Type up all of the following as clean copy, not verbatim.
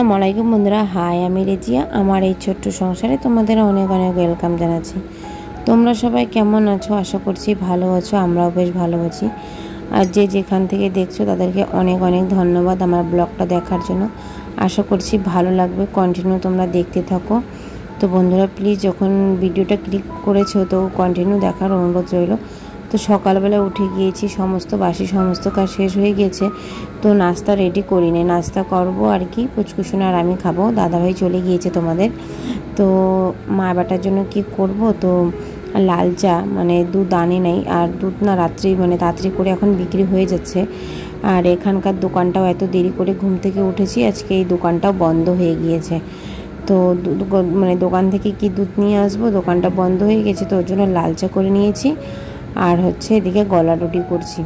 আসসালামু আলাইকুম বন্ধুরা, হাই আমি রেজিয়া। আমার এই ছোট্ট সংসারে তোমাদের অনেক অনেক ওয়েলকাম জানাচ্ছি। তোমরা সবাই কেমন আছো? আশা করছি ভালো আছো, আমরাও বেশ ভালো আছি। আর যে যেখান থেকে দেখছো তাদেরকে অনেক অনেক ধন্যবাদ আমার ব্লগটা দেখার জন্য। আশা করছি ভালো লাগবে, কন্টিনিউ তোমরা দেখতে থাকো। তো বন্ধুরা প্লিজ যখন ভিডিওটা ক্লিক করেছো তো কন্টিনিউ দেখার অনুরোধ রইল। তো সকালবেলা উঠে গিয়েছি, বাসি সমস্ত কাজ শেষ হয়ে গিয়েছে। তো নাস্তা রেডি করি নি, নাস্তা করবো আর কি, পুচকুসোনা আর আমি খাবো। দাদাভাই চলে গিয়েছে তোমাদের। তো মা বাটার জন্য কি করব, তো লাল চা মানে দুধ আনি নাই, আর দুধ না রাত্রি মানে তাড়াতাড়ি করে এখন বিক্রি হয়ে যাচ্ছে। আর এখানকার দোকানটাও এত দেরি করে ঘুম থেকে উঠেছি, আজকে এই দোকানটাও বন্ধ হয়ে গিয়েছে। তো মানে দোকান থেকে কি দুধ নিয়ে আসবো, দোকানটা বন্ধ হয়ে গেছে, তো ওর জন্য লাল চা করে নিয়েছি। আর হচ্ছে এদিকে গলা রুটি করছি।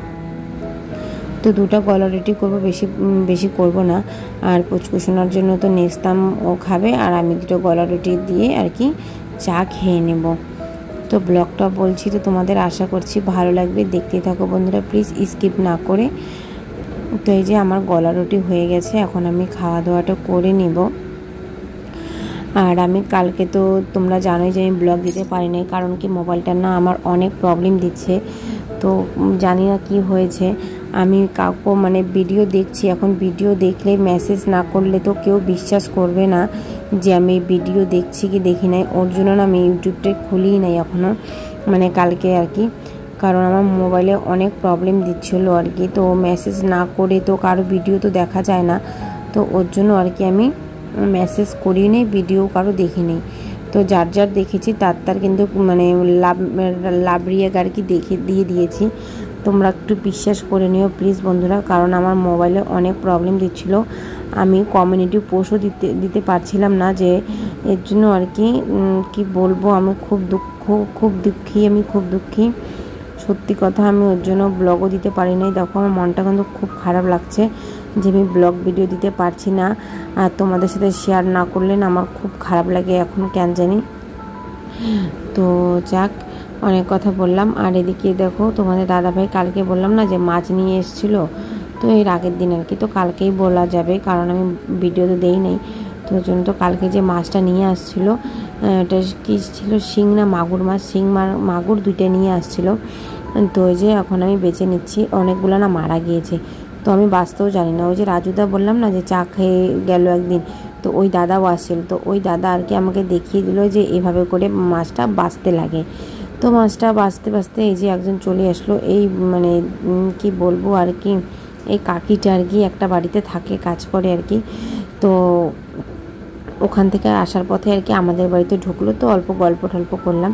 তো দুটো গলা রুটি করবো, বেশি করব না। আর পুচকুসোনার জন্য তো নেস্তাম, ও খাবে, আর আমি দুটো গলা রুটি দিয়ে আর কি চা খেয়ে নেব। তো ব্লগটা বলছি তো তোমাদের আশা করছি ভালো লাগবে, দেখতে থাকো বন্ধুরা প্লিজ স্কিপ না করে। তো এই যে আমার গলা রুটি হয়ে গেছে, এখন আমি খাওয়া দাওয়াটা করে নেব। আর আমি কালকে তো তোমরা জানোই যে আমি ব্লগ দিতে পারি নাই, কারণ কি মোবাইলটা না আমার অনেক প্রবলেম দিচ্ছে। তো জানি না কি হয়েছে, আমি কাউকে মানে ভিডিও দেখছি, এখন ভিডিও দেখলে মেসেজ না করলে তো কেউ বিশ্বাস করবে না যে আমি ভিডিও দেখছি কি দেখি নাই। ওর জন্য না আমি ইউটিউবটা খুলিই নাই এখনও, মানে কালকে আর কি, কারণ আমার মোবাইলে অনেক প্রবলেম দিচ্ছিলো আর কি। তো মেসেজ না করে তো কারো ভিডিও তো দেখা যায় না, তো ওর জন্য আর কি আমি মেসেজ করি নেই, ভিডিও কারো দেখি নেই। তো যার দেখেছি তার কিন্তু মানে লাভ রিয়েক আর কি দিয়ে দিয়েছি। তোমরা একটু বিশ্বাস করে নিও প্লিজ বন্ধুরা, কারণ আমার মোবাইলে অনেক প্রবলেম দিচ্ছিল। আমি কমিউনিটি পোস্টও দিতে পারছিলাম না, যে এর জন্য আর কি কি বলবো, আমি খুব দুঃখী সত্যি কথা। আমি ওর জন্য ব্লগও দিতে পারি নাই। দেখো আমার মনটা কিন্তু খুব খারাপ লাগছে যে আমি ব্লগ ভিডিও দিতে পারছি না, আর তোমাদের সাথে শেয়ার না করলে না আমার খুব খারাপ লাগে এখন, কেন জানি। তো যাক, অনেক কথা বললাম। আর এদিকে দেখো তোমাদের দাদাভাই কালকে বললাম না যে মাছ নিয়ে এসেছিলো, তো এর আগের দিন আর কি, তো কালকেই বলা যাবে কারণ আমি ভিডিও তো দেই নাই। তো ওই জন্য তো কালকে যে মাছটা নিয়ে আসছিলো, এটা কী ছিল, শিং না মাগুর মাছ, মাগুর দুইটা নিয়ে আসছিলো। তো ওই যে এখন আমি বেছে নিচ্ছি, অনেকগুলো না মারা গিয়েছে, তো আমি বাঁচতেও জানি না। ওই যে রাজুদা বললাম না যে চা খেয়ে গেল একদিন, তো ওই দাদাও আসছিল, তো ওই দাদা আর কি আমাকে দেখিয়ে দিল যে এভাবে করে মাছটা বাঁচতে লাগে। তো মাছটা বাঁচতে এই যে একজন চলে আসলো, এই মানে কি বলবো আর কি, এই কাকিটা আর কি একটা বাড়িতে থাকে, কাজ করে আর কি। তো ওখান থেকে আসার পথে আর কি আমাদের বাড়িতে ঢুকলো, তো অল্প গল্প টল্প করলাম।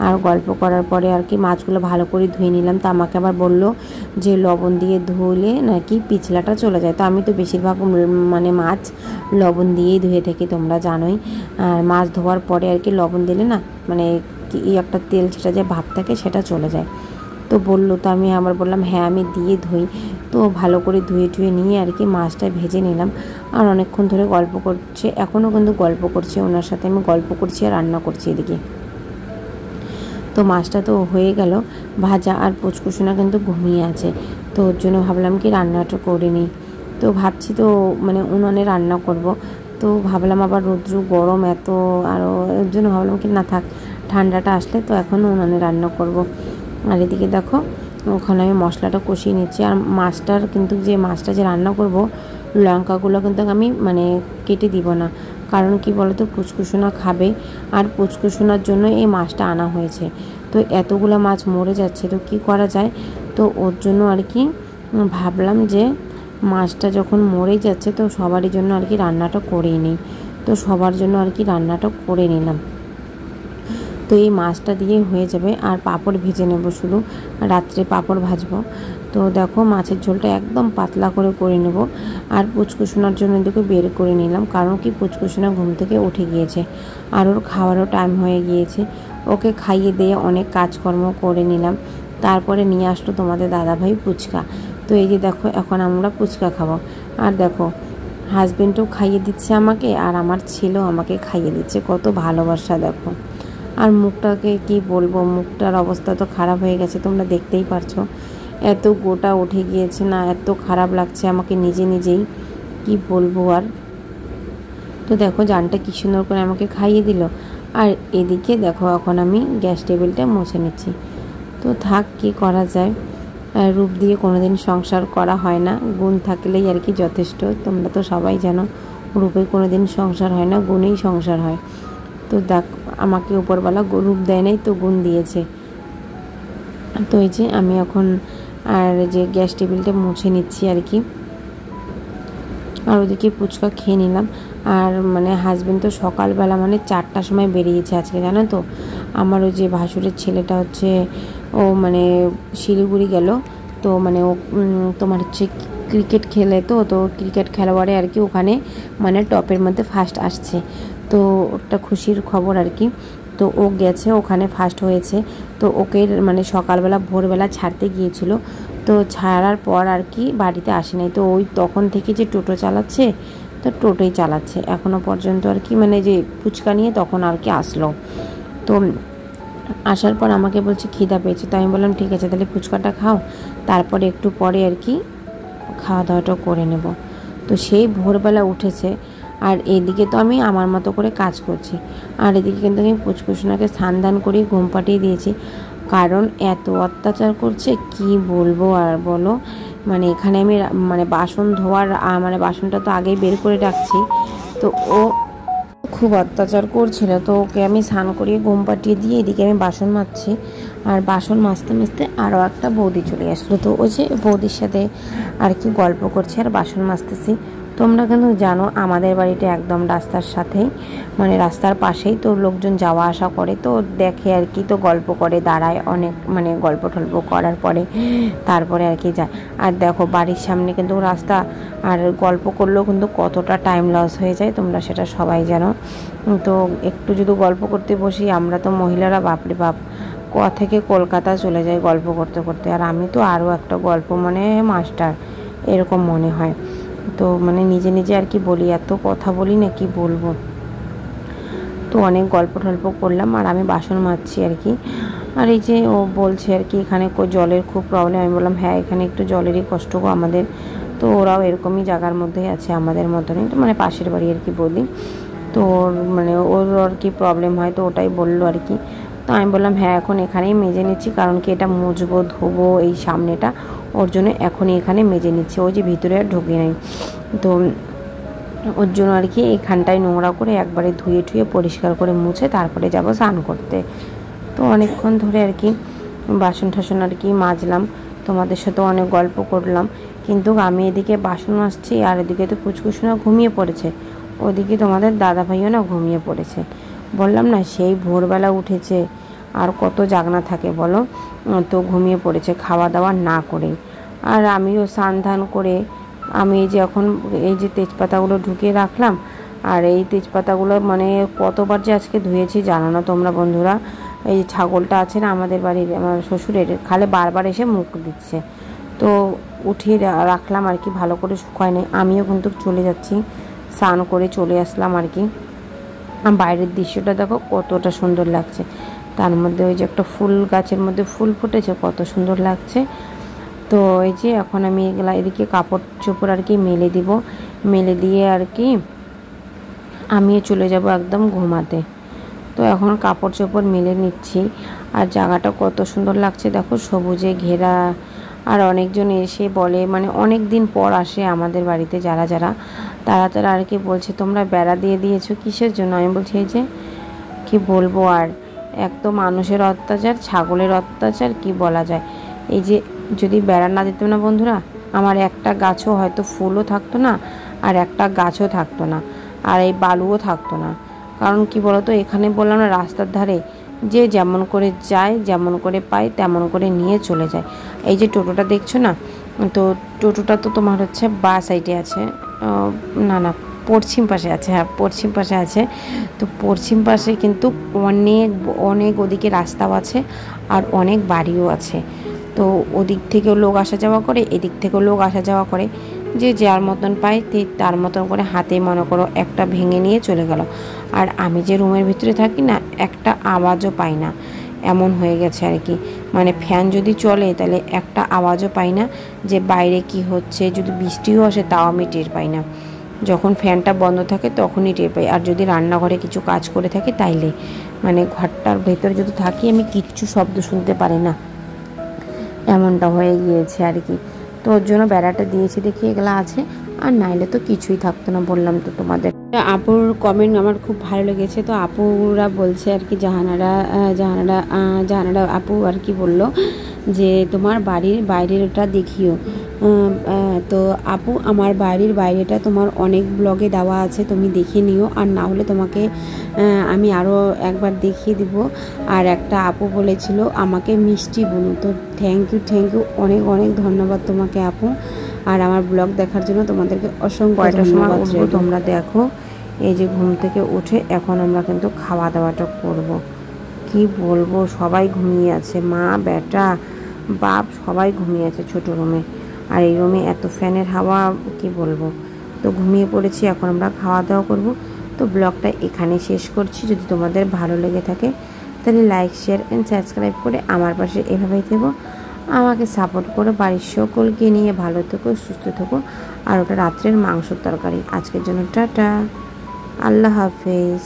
আর গল্প করার পরে আর কি মাছগুলো ভালো করে ধুয়ে নিলাম। তো আমাকে আবার বললো যে লবণ দিয়ে ধুলে নাকি পিছলাটা চলে যায়। তো আমি তো বেশিরভাগ মানে মাছ লবণ দিয়েই ধুয়ে থাকি, তোমরা জানোই। আর মাছ ধোয়ার পরে আর কি লবণ দিলে না মানে কি একটা তেল সেটা যে ভাব থাকে সেটা চলে যায়। তো বললো, তো আমি আবার বললাম হ্যাঁ আমি দিয়ে ধুই। তো ভালো করে ধুয়ে নিয়ে আর কি মাছটা ভেজে নিলাম। আর অনেকক্ষণ ধরে গল্প করছে, এখনও কিন্তু গল্প করছে, ওনার সাথে আমি গল্প করছি আর রান্না করছি এদিকে। তো মাছটা তো হয়ে গেল ভাজা, আর পুচকুসোনা কিন্তু ঘুমিয়ে আছে। তো ওর জন্য ভাবলাম কি রান্নাটা করে নিই। তো ভাবছি তো মানে উনুনে রান্না করব। তো ভাবলাম আবার রৌদ্র গরম এত, আরও ওর জন্য ভাবলাম কি না থাক, ঠান্ডাটা আসলে তো এখন উনুনে রান্না করব। আর এদিকে দেখো ওখানে আমি মশলাটা কষিয়ে নিচ্ছি। আর মাছটা যে রান্না করব, লঙ্কাগুলো কিন্তু আমি মানে কেটে দিব না, কারণ কি বলতো পুচকুসোনা খাবে, আর পুচকুসোনার জন্য এই মাছটা আনা হয়েছে। তো এতগুলো মাছ মরে যাচ্ছে, তো কি করা যায়। তো ওর জন্য আর কি ভাবলাম যে মাছটা যখন মরে যাচ্ছে তো সবারই জন্য আর কি রান্নাটা করেই নিই। তো সবার জন্য আর কি রান্নাটা করে নিলাম। তো এই মাছটা দিয়ে হয়ে যাবে, আর পাঁপড় ভেজে নেব শুধু, রাত্রে পাঁপড় ভাজবো। তো দেখো মাছের ঝোলটা একদম পাতলা করে নেব। আর পুচকুসোনার জন্য এদিকে বের করে নিলাম, কারণ কি পুচকুসোনা ঘুম থেকে উঠে গিয়েছে, আর ওর খাওয়ারও টাইম হয়ে গিয়েছে। ওকে খাইয়ে দিয়ে অনেক কাজকর্ম করে নিলাম। তারপরে নিয়ে আসলো তোমাদের দাদাভাই ফুচকা। তো এই যে দেখো এখন আমরা ফুচকা খাবো। আর দেখো হাজবেন্ডও খাইয়ে দিচ্ছে আমাকে, আর আমার ছেলেও আমাকে খাইয়ে দিচ্ছে, কত ভালোবাসা দেখো। আর মুখটাকে কি বলবো, মুখটার অবস্থা তো খারাপ হয়ে গেছে, তোমরা দেখতেই পারছো, এত গোটা উঠে গিয়েছে না, এত খারাপ লাগছে আমাকে নিজেই কি বলবো। আর তো দেখো জানটা কি সুন্দর করে আমাকে খাইয়ে দিল। আর এদিকে দেখো এখন আমি গ্যাস টেবিলটা মুছে নিচ্ছি। তো থাক, কি করা যায়, রূপ দিয়ে কোনোদিন সংসার করা হয় না, গুণ থাকলেই আর কি যথেষ্ট। তোমরা তো সবাই জানো রূপে কোনোদিন সংসার হয় না, গুণেই সংসার হয়। তো দেখ আমাকে উপরওয়ালা রূপ দেয় নাই, তো গুণ দিয়েছে। তো এই যে আমি এখন আর যে গ্যাস টেবিলটা মুছে নিচ্ছি আর কি। আর ওদিকে ফুচকা খেয়ে নিলাম। আর মানে হাজবেন্ড তো সকালবেলা মানে 4টার সময় বেরিয়েছে আজকে, জানো তো। আমার ওই যে ভাসুরের ছেলেটা হচ্ছে ও মানে শিলিগুড়ি গেল। তো মানে ও তোমার হচ্ছে ক্রিকেট খেলে, তো ক্রিকেট খেলোয়াড়ে আর কি ওখানে মানে টপের মধ্যে ফার্স্ট আসছে। তো একটা খুশির খবর আর কি। তো ও গেছে, ওখানে ফার্স্ট হয়েছে। তো ওকে মানে সকালবেলা ভোরবেলা ছাড়তে গিয়েছিল। তো ছাড়ার পর আর কি বাড়িতে আসে নাই। তো ওই তখন থেকে যে টোটো চালাচ্ছে, তো টোটোই চালাচ্ছে এখনও পর্যন্ত আর কি, মানে যে ফুচকা নিয়ে তখন আর কি আসলো। তো আসার পর আমাকে বলছে খিদা পেয়েছে। তো আমি বললাম ঠিক আছে তাহলে ফুচকাটা খাও, তারপরে একটু পরে আর কি খাওয়া দাওয়াটা করে নেব। তো সেই ভোরবেলা উঠেছে। আর এদিকে তো আমি আমার মতো করে কাজ করছি। আর এদিকে কিন্তু আমি পুচকুসোনাকে স্নান দান করিয়ে ঘুম পাঠিয়ে দিয়েছি, কারণ এত অত্যাচার করছে কি বলবো আর বলো। মানে এখানে আমি মানে বাসন ধোয়ার মানে বাসনটা তো আগেই বের করে রাখছি। তো ও খুব অত্যাচার করছিল। তো ওকে আমি স্নান করিয়ে ঘুম পাঠিয়ে দিয়ে এদিকে আমি বাসন মাজছি। আর বাসন মাজতে মাজতে আরও একটা বৌদি চলে আসলো। তো ওই যে বৌদির সাথে আর কি গল্প করছি আর বাসন মাজতেছি। তোমরা কিন্তু জানো আমাদের বাড়িটা একদম রাস্তার সাথেই, মানে রাস্তার পাশেই। তো লোকজন যাওয়া আসা করে, তো দেখে আর কি, তো গল্প করে দাঁড়ায় অনেক, মানে গল্প টল্প করার পরে তারপরে আর কি যায়। আর দেখো বাড়ির সামনে কিন্তু রাস্তা, আর গল্প করলেও কিন্তু কতটা টাইম লস হয়ে যায় তোমরা সেটা সবাই জানো। তো একটু যদি গল্প করতে বসি আমরা তো মহিলারা বাপরে বাপ থেকে কলকাতা চলে যায় গল্প করতে করতে। আর আমি তো আরও একটা গল্প মানে মাস্টার এরকম মনে হয়। তো মানে নিজে নিজে আর কি বলি, এত কথা বলি না কি বলবো। তো অনেক গল্প টল্প করলাম আর আমি বাসন মাজছি আর কি। আর এই যে ও বলছে আর কি এখানে জলের খুব প্রবলেম। আমি বললাম হ্যাঁ এখানে একটু জলেরই কষ্ট গো আমাদের। তো ওরাও এরকমই জায়গার মধ্যেই আছে আমাদের মতনই, তো মানে পাশের বাড়ি আর কি বলি। তো মানে ওর আর কি প্রবলেম হয়, তো ওটাই বললো আর কি। তো আমি বললাম হ্যাঁ এখন এখানেই মেজে নিচ্ছি, কারণ কি এটা মুছবো ধোবো এই সামনেটা, ওর জন্য এখনই এখানে মেজে নিচ্ছি। ওই যে ভিতরে আর ঢুকে নেই, তো ওর জন্য আর কি এইখানটায় নোংরা করে একবারে ধুয়ে টুয়ে পরিষ্কার করে মুছে তারপরে যাব স্নান করতে। তো অনেকক্ষণ ধরে আর কি বাসন টাসন আর কি মাজলাম, তোমাদের সাথে অনেক গল্প করলাম। কিন্তু আমি এদিকে বাসন মাজছি আর এদিকে তো পুচকুসোনা ঘুমিয়ে পড়েছে, ওদিকে তোমাদের দাদা ভাইও না ঘুমিয়ে পড়েছে। বললাম না সেই ভোরবেলা উঠেছে, আর কত জাগনা থাকে বলো। তো ঘুমিয়ে পড়েছে খাওয়া দাওয়া না করে। আর আমিও স্নান ধান করে আমি এই যে এখন এই যে তেজপাতাগুলো ঢুকিয়ে রাখলাম। আর এই তেজপাতাগুলো মানে কতবার যে আজকে ধুয়েছি জানো না তোমরা বন্ধুরা। এই যে ছাগলটা আছে না আমাদের বাড়ির, আমার শ্বশুরের, খালে বারবার এসে মুখ দিচ্ছে। তো উঠিয়ে রাখলাম আর কি, ভালো করে শুকায় নেই। আমিও কিন্তু চলে যাচ্ছি, স্নান করে চলে আসলাম আর কি। বাইরের দৃশ্যটা দেখো কতটা সুন্দর লাগছে, তার মধ্যে ওই যে একটা ফুল গাছের মধ্যে ফুল ফুটেছে কত সুন্দর লাগছে। তো এই যে এখন আমি এগুলা এদিকে কাপড় চোপড় আর কি মেলে দিব, মেলে দিয়ে আর কি আমিও চলে যাব একদম ঘুমাতে। তো এখন কাপড় চোপড় মেলে নিচ্ছি। আর জায়গাটা কত সুন্দর লাগছে দেখো, সবুজে ঘেরা। আর অনেকজন এসে বলে, মানে অনেক দিন পর আসে আমাদের বাড়িতে যারা যারা, তারা আর কি বলছে তোমরা বেড়া দিয়ে দিয়েছো কিসের জন্য। আমি বলছি এই যে কি বলবো আর, এক তো মানুষের অত্যাচার, ছাগলের অত্যাচার, কি বলা যায়। এই যে যদি বেড়া না দিতাম না বন্ধুরা, আমার একটা গাছও হয়তো ফুলও থাকতো না, আর একটা গাছও থাকতো না, আর এই বালুও থাকতো না। কারণ কি বলতো এখানে বললাম না রাস্তার ধারে, যে যেমন করে যায় যেমন করে পায় তেমন করে নিয়ে চলে যায়। এই যে টোটোটা দেখছো না, তো টোটোটা তো তোমার হচ্ছে বা সাইডে আছে, না না পশ্চিম পাশে আছে, হ্যাঁ পশ্চিম পাশে আছে। তো পশ্চিম পাশে কিন্তু অনেক অনেক ওদিকে রাস্তাও আছে আর অনেক বাড়িও আছে। তো ওদিক থেকেও লোক আসা যাওয়া করে, এদিক থেকেও লোক আসা যাওয়া করে, যে যার মতন পায় তার মতন করে হাতে মনে করো একটা ভেঙে নিয়ে চলে গেল। আর আমি যে রুমের ভিতরে থাকি না, একটা আওয়াজও পাই না, এমন হয়ে গেছে আর কি। মানে ফ্যান যদি চলে তাহলে একটা আওয়াজও পাই না, যে বাইরে কি হচ্ছে, যদি বৃষ্টিও আসে তাও আমি টের পাই না। যখন ফ্যানটা বন্ধ থাকে তখনই টের পাই। আর যদি রান্নাঘরে কিছু কাজ করে থাকি তাইলে, মানে ঘরটার ভেতরে যদি থাকি আমি কিচ্ছু শব্দ শুনতে পারি না, এমনটা হয়ে গিয়েছে আর কি। তো ওর জন্য বেড়াটা দিয়েছি দেখি এগুলো আছে, আর নাইলে তো কিছুই থাকতো না, বললাম তো তোমাদের। আপুর কমেন্ট আমার খুব ভালো লেগেছে। তো আপুরা বলছে আর কি, জাহানারা আপু আর কি বলল যে তোমার বাড়ির বাইরেটা দেখিও। তো আপু আমার বাড়ির বাইরেটা তোমার অনেক ব্লগে দেওয়া আছে, তুমি দেখে নিও, আর না হলে তোমাকে আমি আরও একবার দেখিয়ে দিব। আর একটা আপু বলেছিল আমাকে মিষ্টি বুনু, তো থ্যাংক ইউ অনেক অনেক ধন্যবাদ তোমাকে আপু। আর আমার ব্লগ দেখার জন্য তোমাদেরকে অসংখ্য ধন্যবাদ। তোমরা দেখো, এই যে ঘুম থেকে উঠে এখন আমরা কিন্তু খাওয়া দাওয়াটা করব। কি বলবো, সবাই ঘুমিয়ে আছে, মা বেটা বাপ সবাই ঘুমিয়ে আছে ছোটো রুমে, আর এই রুমে এত ফ্যানের হাওয়া কি বলবো। তো ঘুমিয়ে পড়েছি, এখন আমরা খাওয়া দাওয়া করব। তো ব্লগটা এখানে শেষ করছি। যদি তোমাদের ভালো লেগে থাকে তাহলে লাইক শেয়ার অ্যান্ড সাবস্ক্রাইব করে আমার পাশে এভাবেই থেকো, আমাকে সাপোর্ট করো। বাড়ির সকলকে নিয়ে ভালো থেকো, সুস্থ থেকো। আর ওটা রাত্রের মাংসের তরকারি। আজকের জন্য টাটা, আল্লাহ হাফেজ।